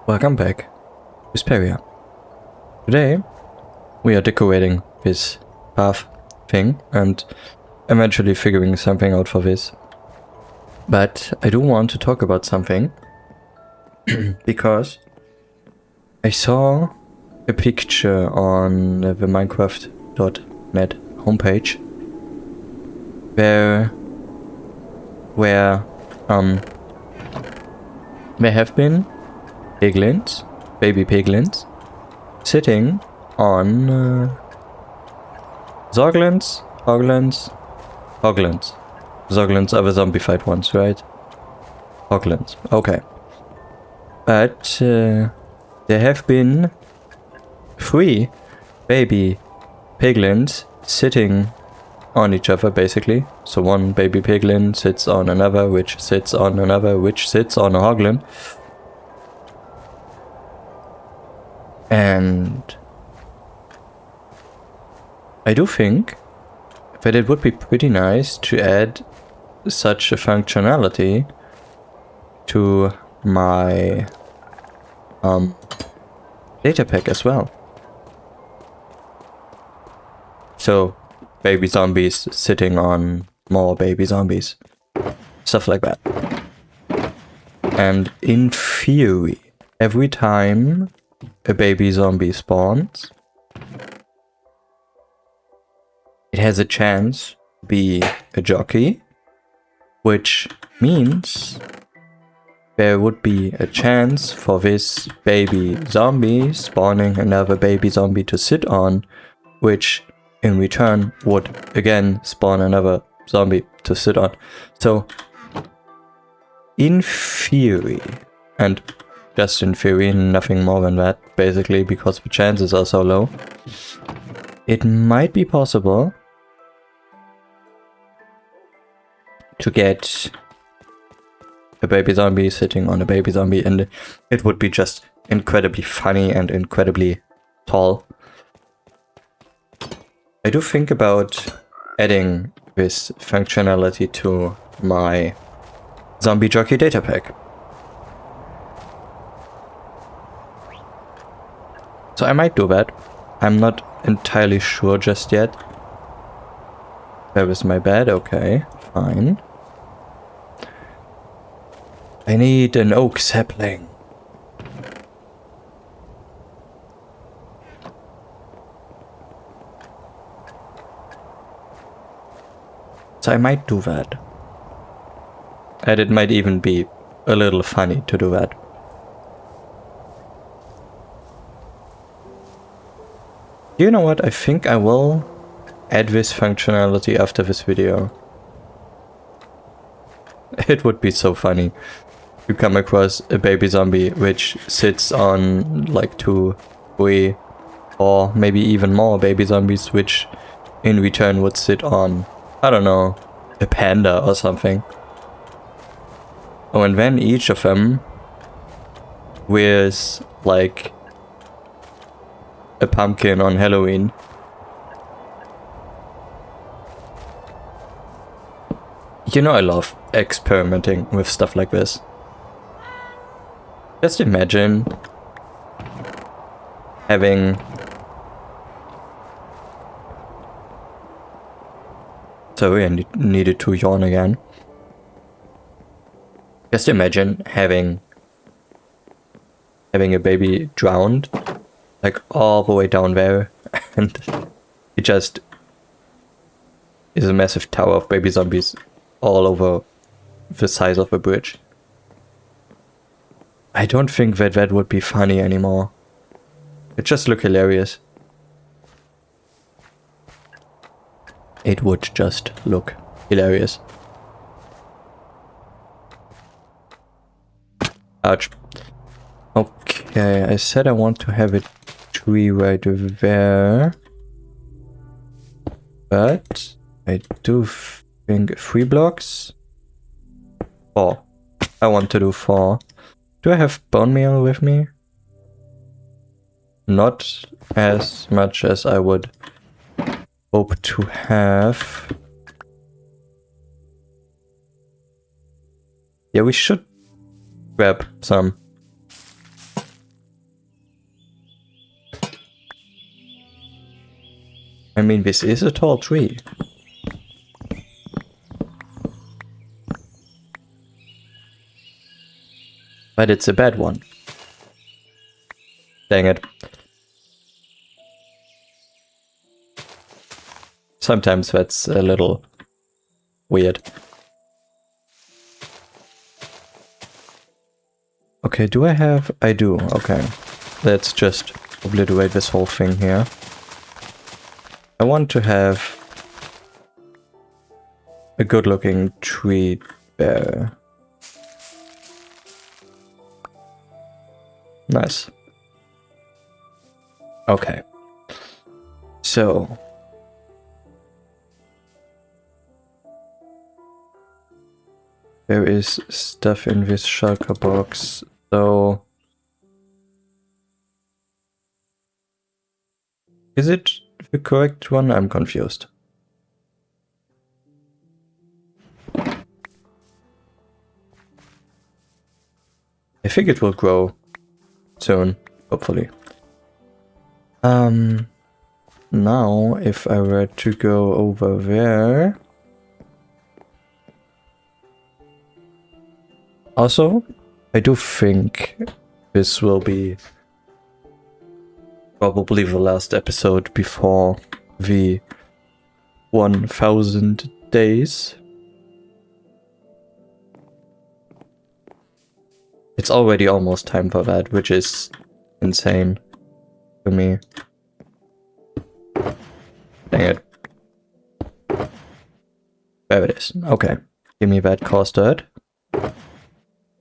Welcome back to Asparia. Today we are decorating this path thing and eventually figuring something out for this. But I do want to talk about something because I saw a picture on the Minecraft.net homepage where there have been piglins, baby piglins, sitting on Zoglins. Zoglins are the zombified ones, right? Hoglins, okay. But there have been 3 baby piglins sitting on each other, basically. So one baby piglin sits on another, which sits on another, which sits on a hoglin. And I do think that it would be pretty nice to add such a functionality to my data pack as well. So baby zombies sitting on more baby zombies. Stuff like that. And in theory, every time a baby zombie spawns, it has a chance to be a jockey, which means there would be a chance for this baby zombie spawning another baby zombie to sit on, which in return would again spawn another zombie to sit on. So in theory, and just in theory, nothing more than that, basically, because the chances are so low, it might be possible to get a baby zombie sitting on a baby zombie, and it would be just incredibly funny and incredibly tall. I do think about adding this functionality to my zombie jockey data pack. So I might do that. I'm not entirely sure just yet. Where is my bed? Okay, fine. I need an oak sapling. So I might do that. And it might even be a little funny to do that. You know what? I think I will add this functionality after this video. It would be so funny. You come across a baby zombie which sits on like 2, 3, or maybe even more baby zombies which in return would sit on, I don't know, a panda or something. Oh, and then each of them wears like a pumpkin on Halloween. You know I love experimenting with stuff like this. Just imagine having... Sorry, I needed to yawn again. Just imagine having a baby drowned, like all the way down there, and it just is a massive tower of baby zombies all over the size of a bridge. I don't think that would be funny anymore. It just look hilarious. It would just look hilarious. Ouch. Okay, I said I want to have a tree right there. But I do think 3 blocks? 4. I want to do 4. Do I have bone meal with me? Not as much as I would hope to have. Yeah, we should grab some. I mean, this is a tall tree. But it's a bad one. Dang it. Sometimes that's a little weird. Okay, do I have... I do, okay. Let's just obliterate this whole thing here. I want to have a good-looking tree there. Nice. Okay. So... there is stuff in this shulker box, so... is it the correct one? I'm confused. I think it will grow soon, hopefully. Now, if I were to go over there... also, I do think this will be probably the last episode before the 1000 days. It's already almost time for that, which is insane for me. Dang it. There it is. Okay. Give me that coarse dirt.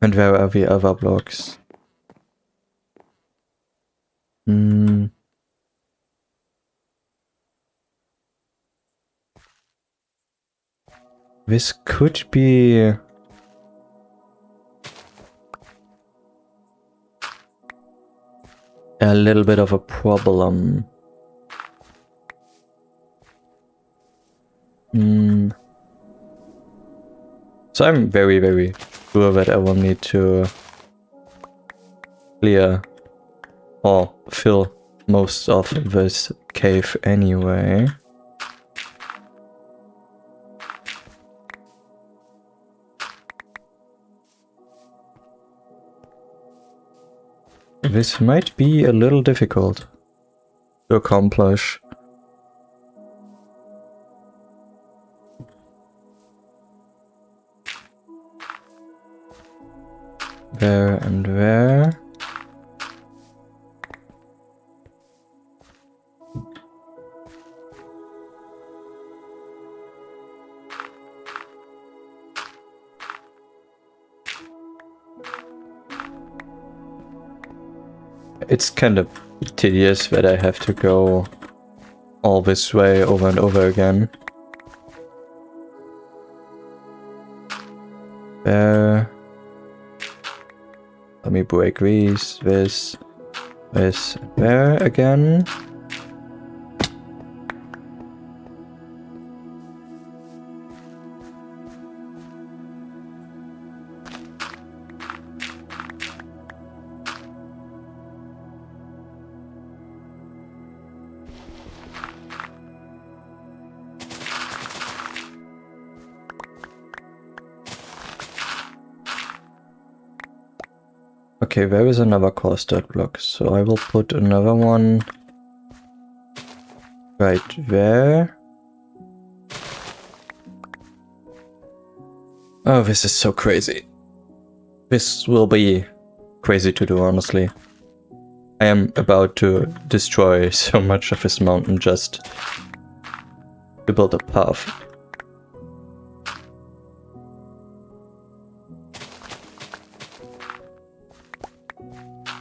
And where are the other blocks? This could be... a little bit of a problem. So I'm very, very sure that I will need to clear or fill most of this cave anyway. This might be a little difficult to accomplish. There and there. It's kind of tedious that I have to go all this way over and over again. There. Let me break these, this, there again. Okay, there is another coarse dirt block, so I will put another one right there. Oh, this is so crazy. This will be crazy to do, honestly. I am about to destroy so much of this mountain just to build a path.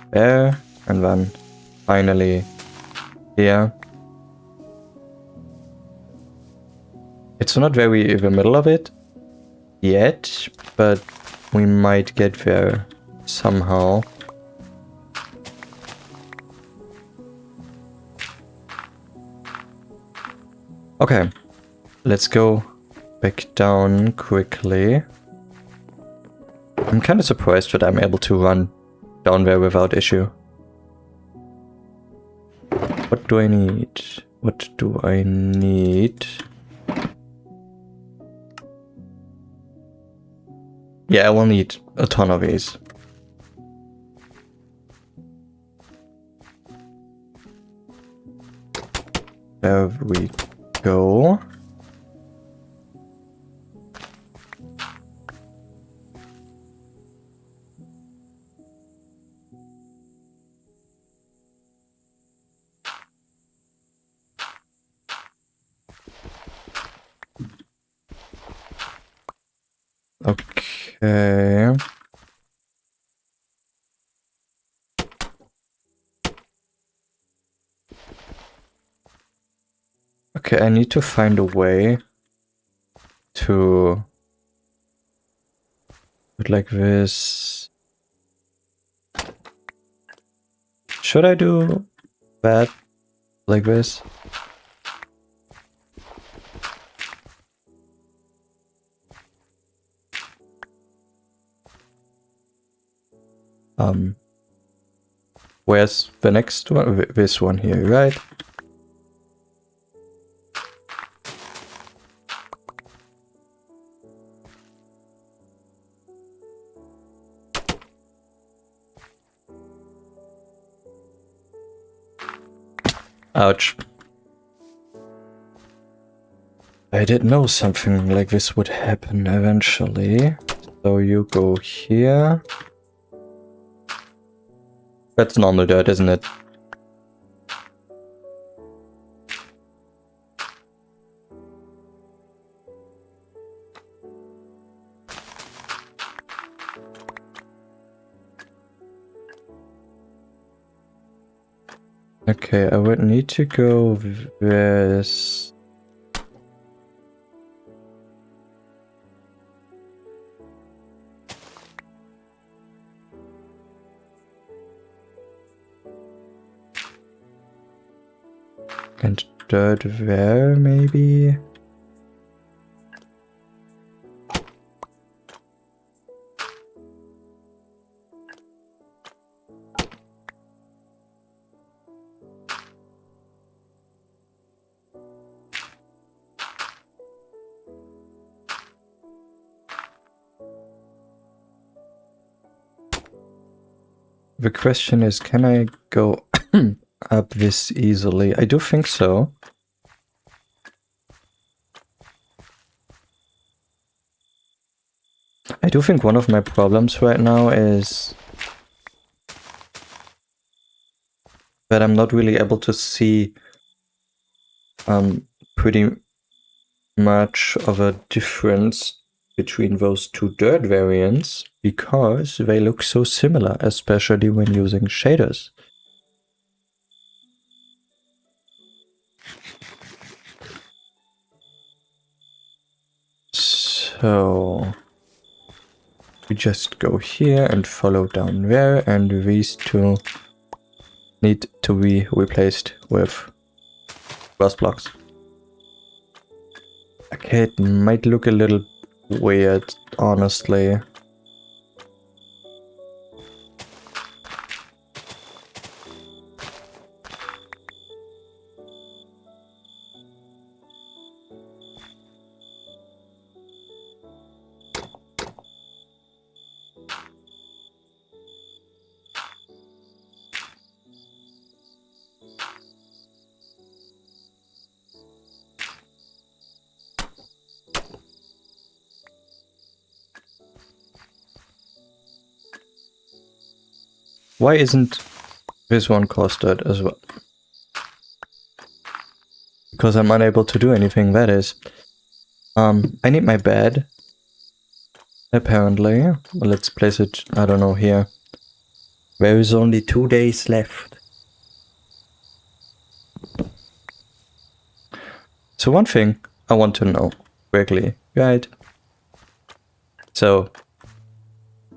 There, and then finally here. It's not very in the middle of it yet, but we might get there somehow. Okay, let's go back down quickly. I'm kind of surprised that I'm able to run down there without issue. What do I need? What do I need? Yeah, I will need a ton of these. There we go. Okay. Okay, I need to find a way to put like this. Should I do that like this? Where's the next one? This one here, right? Ouch. I did know something like this would happen eventually. So you go here. That's normal dirt, isn't it? Okay, I would need to go this. And dirt there, maybe? The question is, can I go up this easily? I do think so. I do think one of my problems right now is that I'm not really able to see pretty much of a difference between those two dirt variants because they look so similar, especially when using shaders. So we just go here and follow down there, and these two need to be replaced with glass blocks. Okay, it might look a little weird, honestly. Why isn't this one costed as well? Because I'm unable to do anything, that is. I need my bed. Apparently. Well, let's place it, I don't know, here. There is only 2 days left. So one thing I want to know quickly, right? So,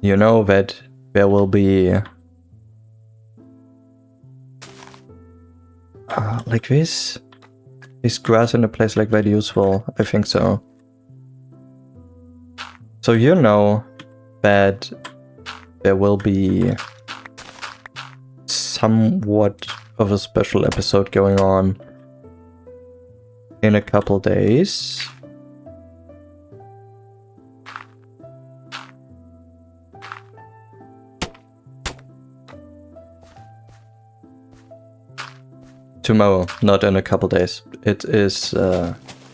you know that there will be like this? Is grass in a place like that useful? I think so. So you know that there will be somewhat of a special episode going on in a couple days. Tomorrow, not in a couple days. It is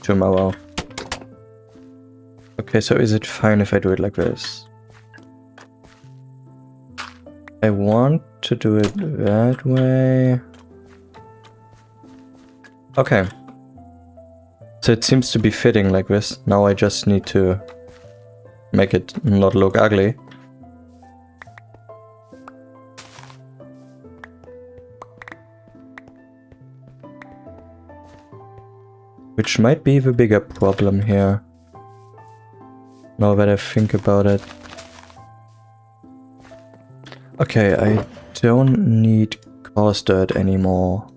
tomorrow. Okay, so is it fine if I do it like this? I want to do it that way. Okay. So it seems to be fitting like this. Now I just need to make it not look ugly. Which might be the bigger problem here. Now that I think about it. Okay, I don't need coarse dirt anymore.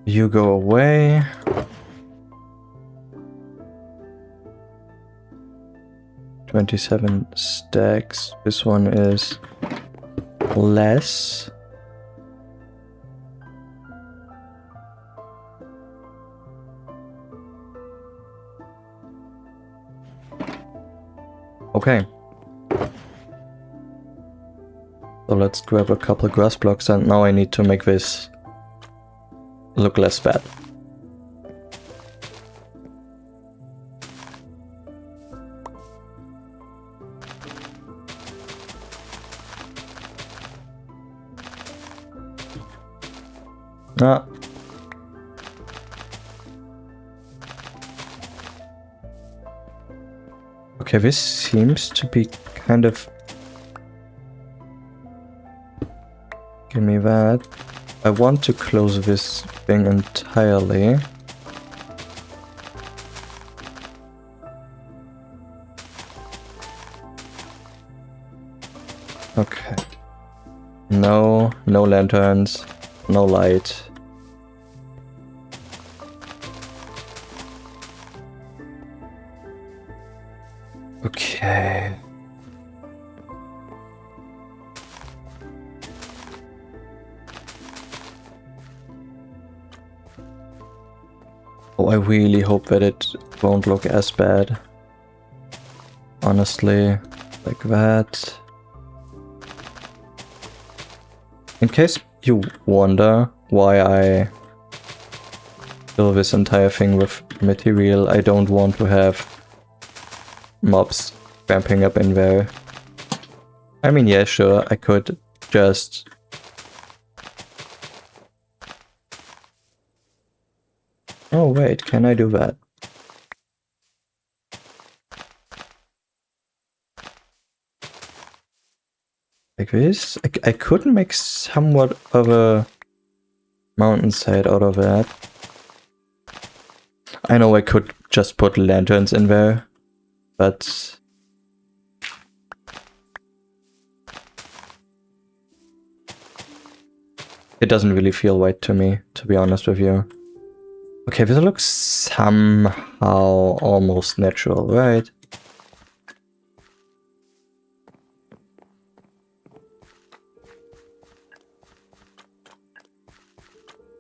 You go away. $27 stacks. This one is less. Okay. So let's grab a couple grass blocks, and now I need to make this look less bad. Ah. Okay, this seems to be kind of... Give me that. I want to close this thing entirely. Okay. No lanterns, no light. Okay. Oh, I really hope that it won't look as bad. Honestly, like that. In case you wonder why I fill this entire thing with material, I don't want to have mobs ramping up in there. I mean, yeah, sure, I could just... Oh wait, can I do that? Like this? I could make somewhat of a mountainside out of that. I know I could just put lanterns in there, but... It doesn't really feel right to me, to be honest with you. Okay, this looks somehow almost natural, right?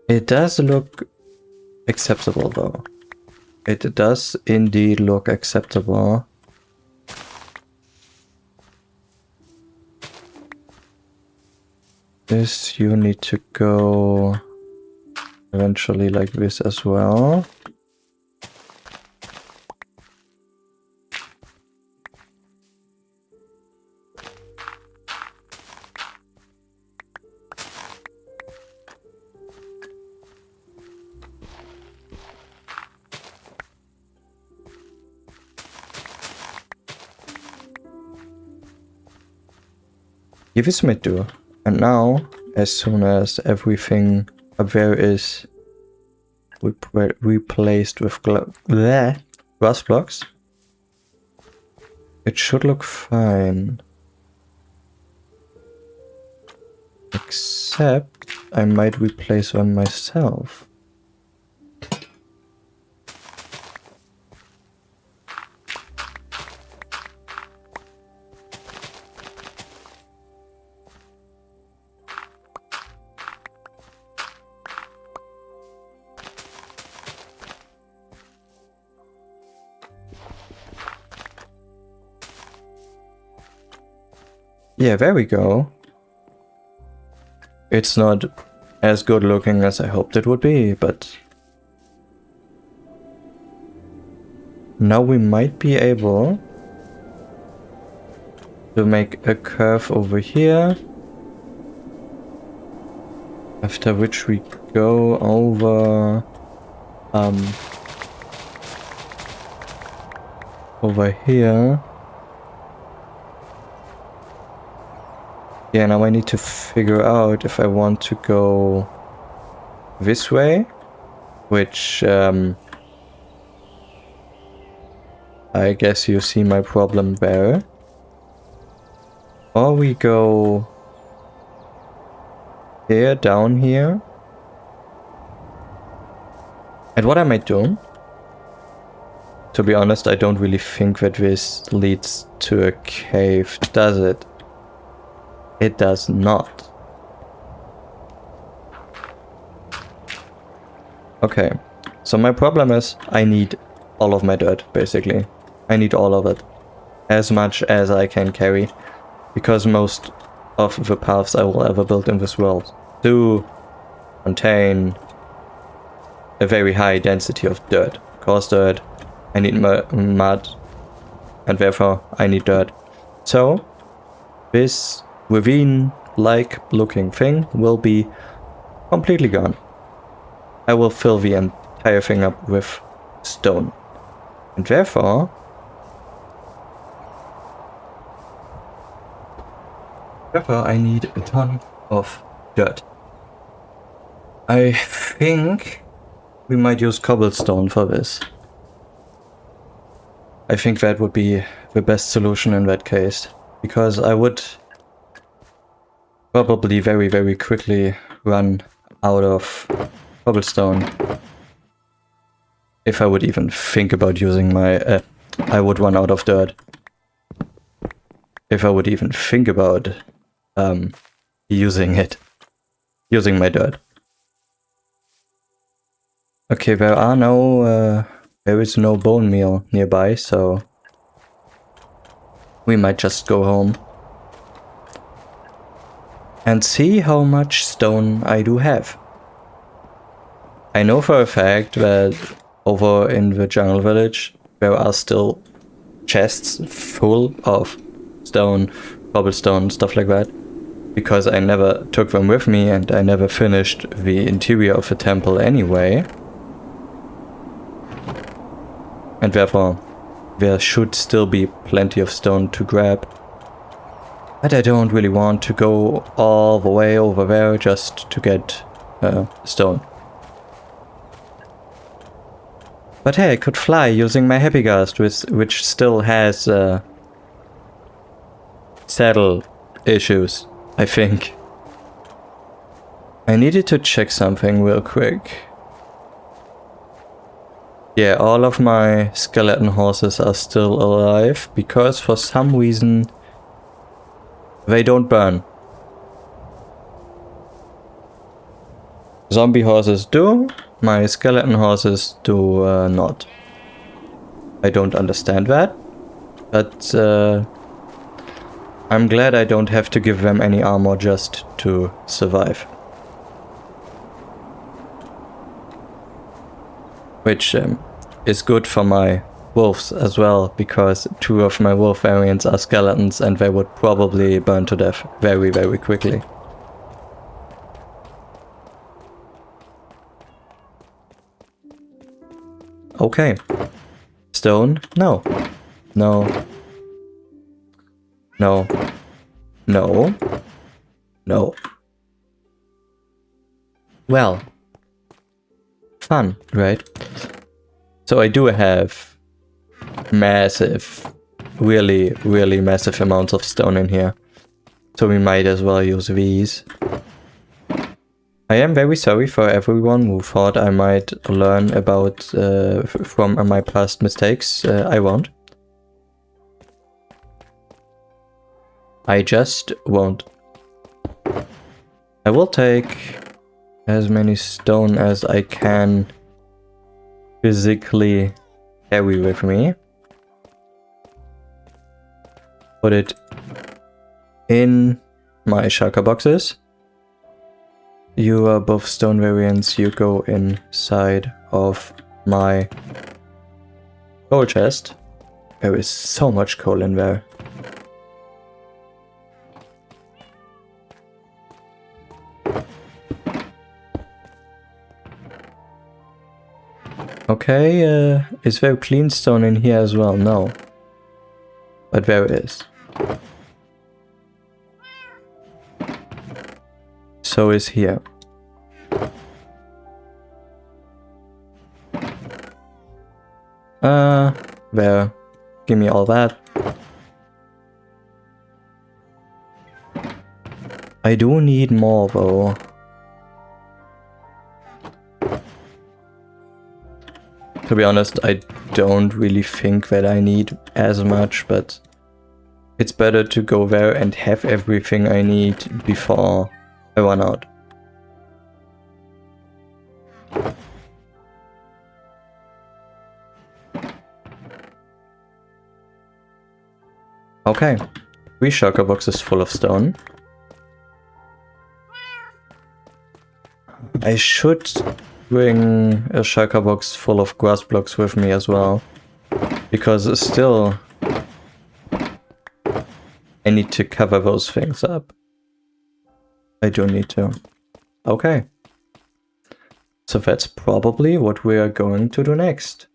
It does look acceptable though. It does indeed look acceptable. This you need to go eventually like this as well. Yeah, this might do. And now, as soon as everything up there is replaced with grass blocks, it should look fine. Except I might replace them myself. Yeah, there we go. It's not as good looking as I hoped it would be, but now we might be able to make a curve over here, after which we go over over here. Yeah, now I need to figure out if I want to go this way, which I guess you see my problem there. Or we go here, down here. And what I might do, to be honest, I don't really think that this leads to a cave, does it? It does not. Okay, so my problem is I need all of my dirt, basically. I need all of it. As much as I can carry. Because most of the paths I will ever build in this world do contain a very high density of dirt. Coarse dirt, I need mud, and therefore I need dirt. So, this ravine-like looking thing will be completely gone. I will fill the entire thing up with stone. And therefore I need a ton of dirt. I think we might use cobblestone for this. I think that would be the best solution in that case. Because I would probably very, very quickly run out of cobblestone. If I would even think about using my... I would run out of dirt. If I would even think about using my dirt. Okay, there is no bone meal nearby, so we might just go home and see how much stone I do have. I know for a fact that over in the jungle village there are still chests full of stone, cobblestone, stuff like that. Because I never took them with me and I never finished the interior of the temple anyway. And therefore, there should still be plenty of stone to grab. But I don't really want to go all the way over there just to get stone. But hey, I could fly using my Happy Gust, which still has saddle issues. I think. I needed to check something real quick. Yeah, all of my skeleton horses are still alive because for some reason they don't burn. Zombie horses do, my skeleton horses do not. I don't understand that, but I'm glad I don't have to give them any armor just to survive. Which is good for my wolves as well, because 2 of my wolf variants are skeletons and they would probably burn to death very, very quickly. Okay. Stone? No. No. No. No. No. Well. Fun, right? So I do have massive, really, really massive amounts of stone in here. So we might as well use these. I am very sorry for everyone who thought I might learn about from my past mistakes. I won't. I just won't. I will take as many stone as I can physically carry with me. Put it in my shulker boxes. You are both stone variants, you go inside of my coal chest. There is so much coal in there. Okay, is there clean stone in here as well? No. But there is. So is here. There. Give me all that. I do need more though. To be honest, I don't really think that I need as much, but it's better to go there and have everything I need before I run out. Okay, 3 shulker boxes full of stone. I should bring a shulker box full of grass blocks with me as well, because still I need to cover those things up. I do need to. Okay. So that's probably what we are going to do next.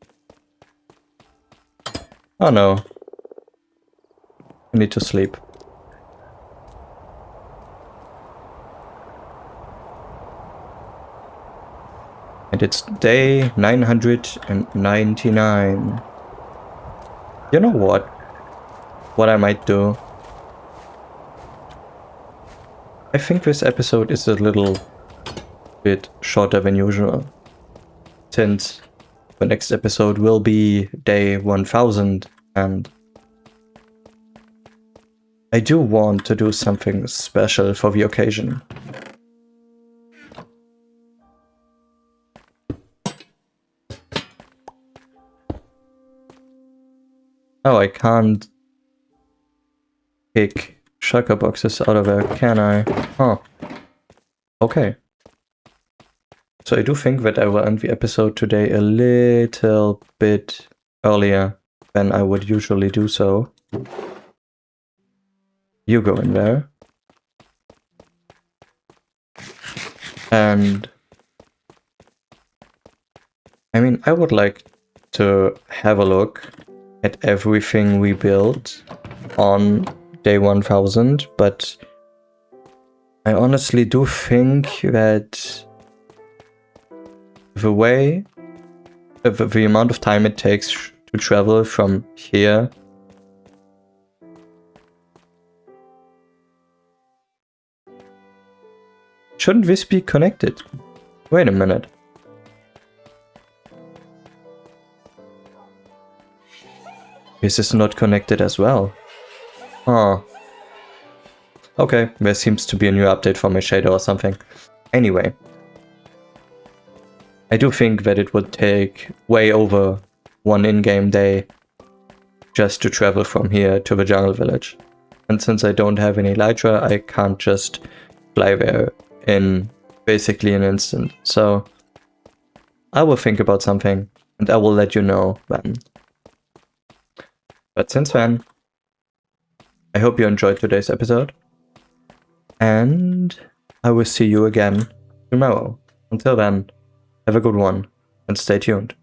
Oh no. I need to sleep. And it's day 999. You know what? What I might do? I think this episode is a little bit shorter than usual, since the next episode will be day 1000, and I do want to do something special for the occasion. Oh, I can't pick shulker boxes out of there, can I? Huh. Okay. So I do think that I will end the episode today a little bit earlier than I would usually do so. You go in there. And I mean, I would like to have a look at everything we built on day 1000, but I honestly do think that the way, the amount of time it takes to travel from here shouldn't this be connected? Wait a minute. This is not connected as well. Huh. Okay, there seems to be a new update for my shader or something. Anyway. I do think that it would take way over 1 in-game day just to travel from here to the jungle village. And since I don't have any elytra, I can't just fly there in basically an instant. So I will think about something and I will let you know then. But since then, I hope you enjoyed today's episode. And I will see you again tomorrow. Until then, have a good one and stay tuned.